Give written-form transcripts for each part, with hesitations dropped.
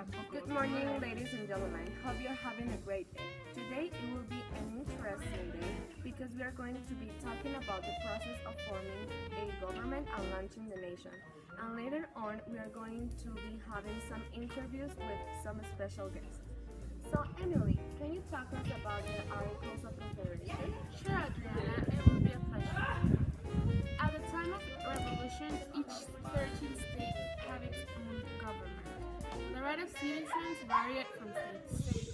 Good morning, ladies and gentlemen. Hope you're having a great day. Today it will be an interesting day because we are going to be talking about the process of forming a government and launching the nation. And later on, we are going to be having some interviews with some special guests. So, Emily, can you talk us about the Articles of Confederation? Sure, Adriana, it will be a pleasure. At the time of revolution, each 13 state had its own government. The right of citizens varied from state to state.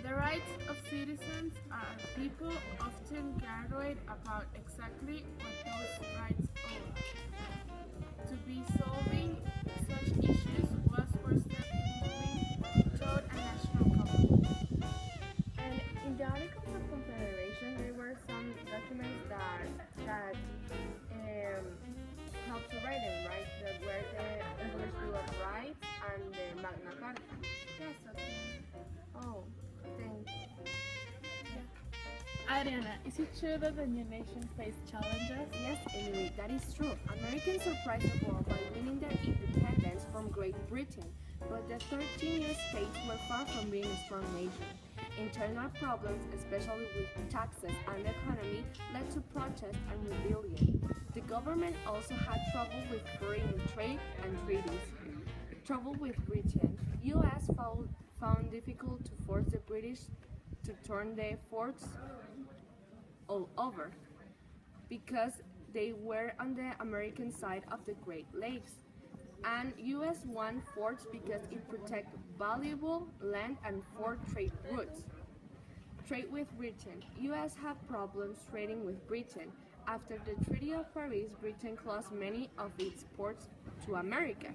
The rights of citizens are people often graduate about exactly what those rights are. To be solving such issues was for step moving toward a national government. And in the Articles of Confederation, there were some documents that helped to write them, right? That were the English Bill of Rights and the Magna Carta. Yes, okay. Oh, thank you. Adriana, is it true that the new nation faced challenges? Yes, Emily, that is true. Americans surprised the world by winning their independence from Great Britain, but the 13-year states were far from being a strong nation. Internal problems, especially with taxes and the economy, led to protest and rebellion. The government also had trouble with foreign trade and treaties. Trouble with Britain. U.S. found difficult to force the British to turn their forts all over because they were on the American side of the Great Lakes. And U.S. won forts because it protected valuable land and fort trade routes. Trade with Britain. U.S. had problems trading with Britain. After the Treaty of Paris, Britain closed many of its ports to America.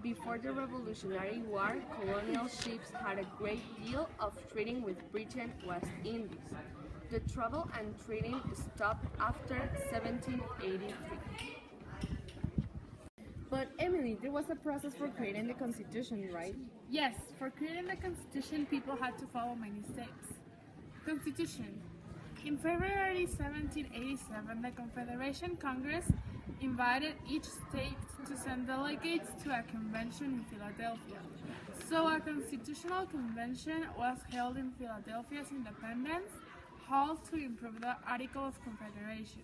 Before the Revolutionary War, colonial ships had a great deal of trading with Britain West Indies. The travel and trading stopped after 1783. But Emily, there was a process for creating the Constitution, right? Yes, for creating the Constitution, people had to follow many steps. Constitution. In February 1787, the Confederation Congress invited each state to send delegates to a convention in Philadelphia. So a constitutional convention was held in Philadelphia's Independence Hall to improve the Article of Confederation.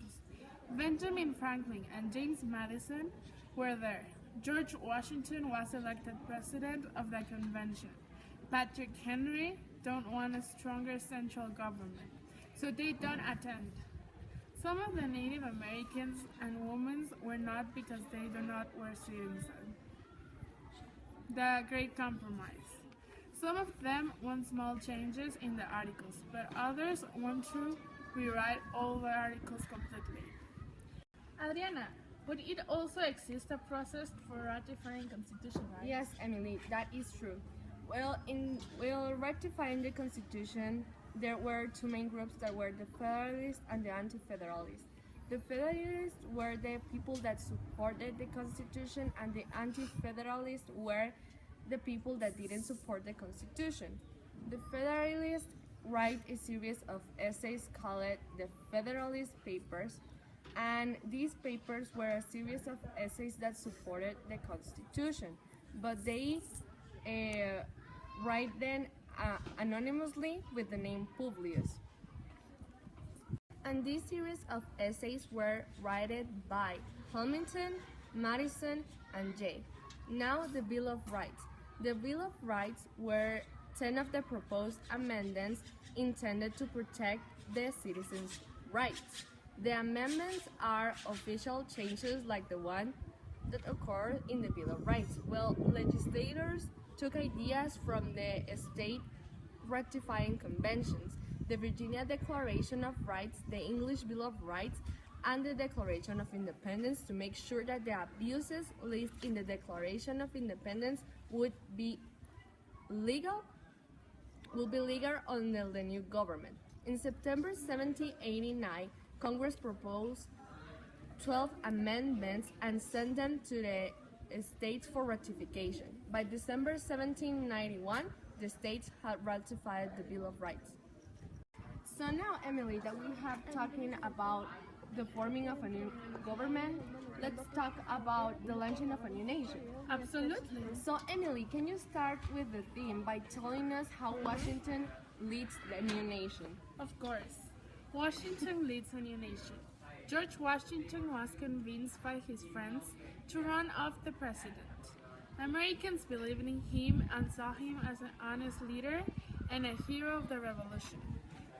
Benjamin Franklin and James Madison were there. George Washington was elected president of the convention. Patrick Henry don't want a stronger central government, so they don't attend. Some of the Native Americans and women were not because they do not were citizens. The Great Compromise. Some of them want small changes in the articles, but others want to rewrite all the articles completely. Adriana, would it also exist a process for ratifying constitution, right? Yes, Emily, that is true. Well, ratifying the Constitution, there were two main groups that were the Federalists and the Anti-Federalists. The Federalists were the people that supported the Constitution, and the Anti-Federalists were the people that didn't support the Constitution. The Federalists write a series of essays called the Federalist Papers, and these papers were a series of essays that supported the Constitution, but they write them anonymously with the name Publius. And this series of essays were written by Hamilton, Madison, and Jay. Now the Bill of Rights. The Bill of Rights were 10 of the proposed amendments intended to protect the citizens' rights. The amendments are official changes like the one that occurred in the Bill of Rights. Well, legislators took ideas from the state ratifying conventions, the Virginia Declaration of Rights, the English Bill of Rights, and the Declaration of Independence to make sure that the abuses listed in the Declaration of Independence would be legal under the new government. In September 1789, Congress proposed 12 amendments and sent them to the states for ratification. By December 1791, the states had ratified the Bill of Rights. So now, Emily, that we have talking about the forming of a new government, let's talk about the launching of a new nation. Absolutely. So, Emily, can you start with the theme by telling us how Washington leads the new nation? Of course. Washington leads a new nation. George Washington was convinced by his friends to run off the president. Americans believed in him and saw him as an honest leader and a hero of the revolution.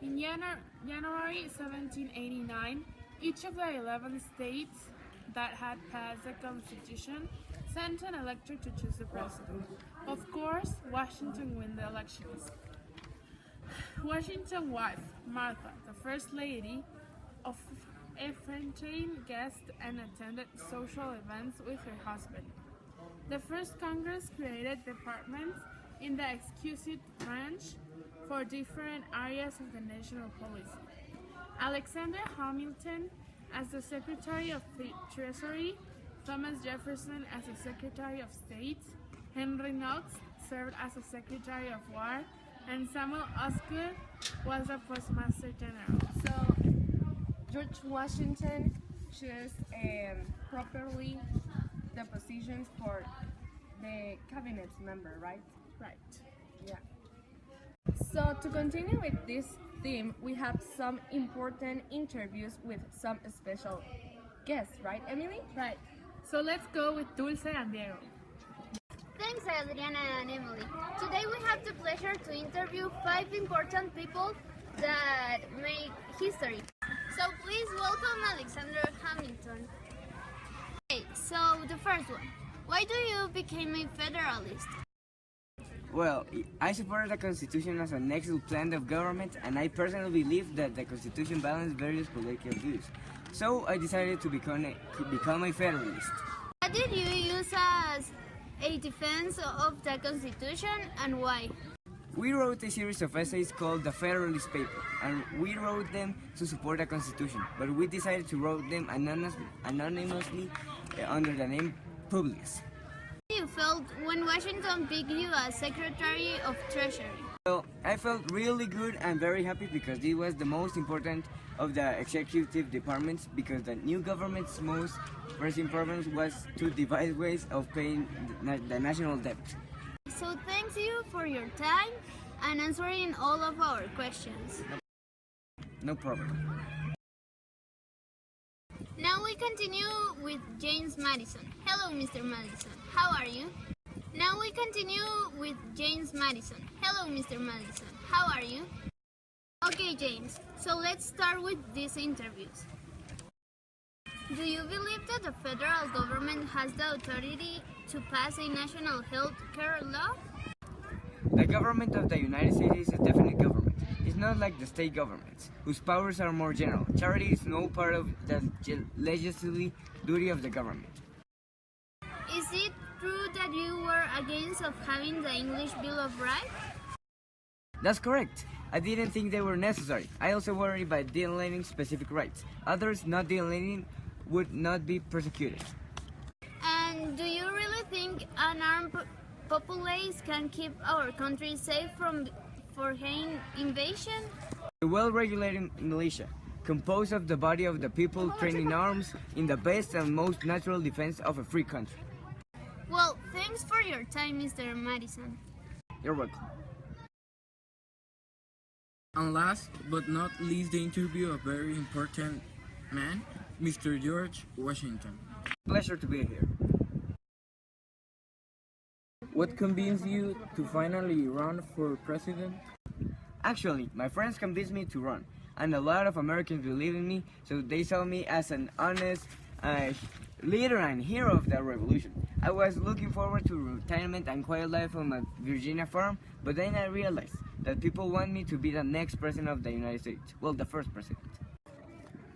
In January 1789, each of the 11 states that had passed the Constitution sent an elector to choose the president. Of course, Washington won the elections. Washington's wife, Martha, the First Lady, entertained guests and attended social events with her husband. The first Congress created departments in the executive branch for different areas of the national policy. Alexander Hamilton as the Secretary of the Treasury, Thomas Jefferson as the Secretary of State, Henry Knox served as the Secretary of War, and Samuel Osgood was the Postmaster General. So, George Washington chose properly the positions for the cabinet member, right? Right. Yeah. So to continue with this theme, we have some important interviews with some special guests, right, Emily? Right. So let's go with Dulce and Diego. Thanks, Adriana and Emily. Today we have the pleasure to interview 5 important people that make history. So please welcome Alexander Hamilton. Okay, so the first one. Why do you become a Federalist? Well, I supported the Constitution as an excellent plan of government, and I personally believe that the Constitution balances various political views. So I decided to become a Federalist. What did you use as a defense of the Constitution and why? We wrote a series of essays called the Federalist Paper, and we wrote them to support the Constitution, but we decided to write them anonymously under the name Publius. How you felt when Washington picked you as Secretary of Treasury? Well, I felt really good and very happy because it was the most important of the executive departments, because the new government's most pressing problem was to devise ways of paying the national debt. So thanks you for your time and answering all of our questions. No problem. Now we continue with James Madison. Hello, Mr. Madison. How are you? Now we continue with James Madison. Hello, Mr. Madison. How are you? Okay, James. So let's start with these interviews. Do you believe that the federal government has the authority to pass a national health care law? The government of the United States is a definite government. It's not like the state governments, whose powers are more general. Charity is no part of the legislative duty of the government. Is it true that you were against of having the English Bill of Rights? That's correct. I didn't think they were necessary. I also worry about delineating specific rights. Others not delineating would not be persecuted. And do you really think an armed populace can keep our country safe from foreign invasion? A well-regulated militia, composed of the body of the people trained in arms in the best and most natural defense of a free country. Well, thanks for your time, Mr. Madison. You're welcome. And last but not least, the interview of a very important man, Mr. George Washington. Pleasure to be here. What convinced you to finally run for president? Actually, my friends convinced me to run, and a lot of Americans believe in me, so they saw me as an honest leader and hero of the revolution. I was looking forward to retirement and quiet life on my Virginia farm, but then I realized that people want me to be the next president of the United States. Well, the first president.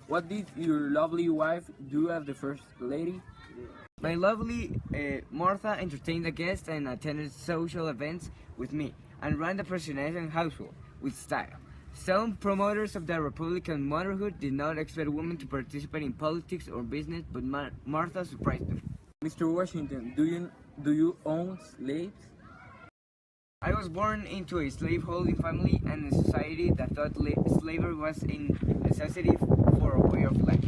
What did your lovely wife do as the first lady? My lovely Martha entertained the guests and attended social events with me, and ran the presidential household with style. Some promoters of the Republican motherhood did not expect women to participate in politics or business, but Martha surprised them. Mr. Washington, do you own slaves? I was born into a slave-holding family and a society that thought slavery was a necessity for our way of life.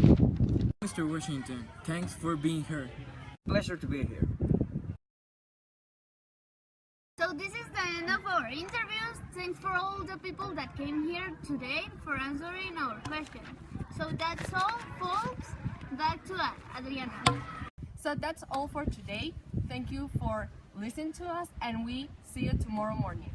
Mr. Washington, thanks for being here. Pleasure to be here. So this is the end of our interviews. Thanks for all the people that came here today for answering our questions. So that's all, folks. Back to Adriana. So that's all for today. Thank you for listening to us, and we see you tomorrow morning.